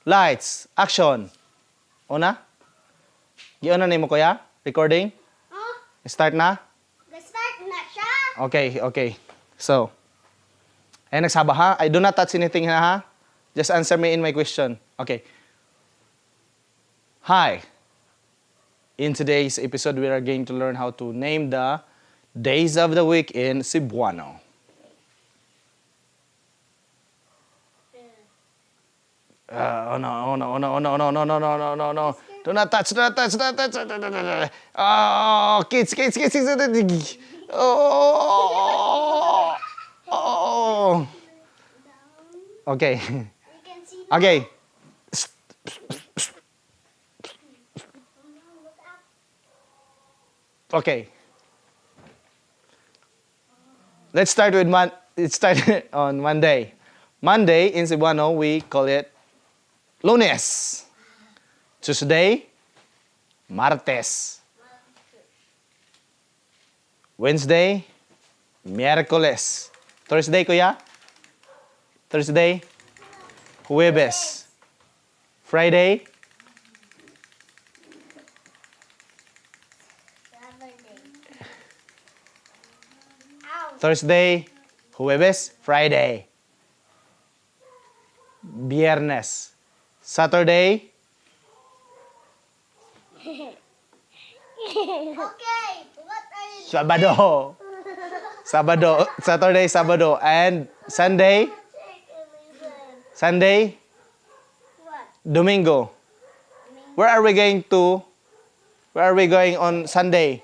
Lights. Action. Una? Giuna na mo kuya? Recording? Start na? Start na siya. Okay. So, nagsaba ha? I do not touch anything ha? Just answer me in my question. Okay. Hi. In today's episode, we are going to learn how to name the days of the week in Cebuano. Oh no. Do not touch. Oh, kids. Oh. Okay. Okay. Okay. Let's start with on Monday. Monday in Cebuano we call it Lunes. Tuesday, Martes. Wednesday, Meyerkules. Thursday, kuya? Thursday, Huwebes. Friday, Thursday, Huwebes, Friday. Beyernes. Saturday, Okay, what are you Sabado. Saturday, Sabado. And Sunday, What? Domingo. Where are we going on Sunday?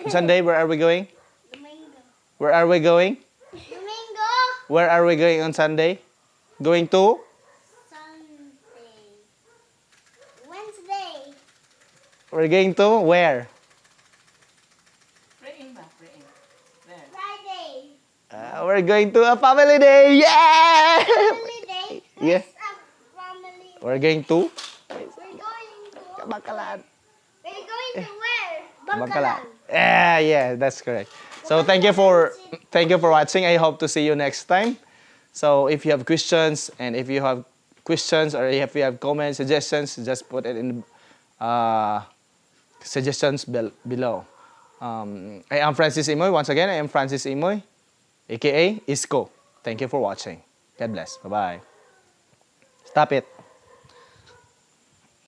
Sunday, where are we going? Domingo. Where are we going? Domingo. Where are we going on Sunday? Going to? Sunday. Wednesday. We're going to where? Friday. We're going to a family day. Yeah! Family day. Yeah. Where's a family? We're going to We're going to. Bangkalan. We're going to where? Bangkalan. Yeah, that's correct. So thank you for watching. I hope to see you next time. So if you have questions or if you have comments, suggestions, just put it in suggestions below. I am Francis Imoy. Once again, I am Francis Imoy, aka Isko. Thank you for watching. God bless. Bye-bye. Stop it.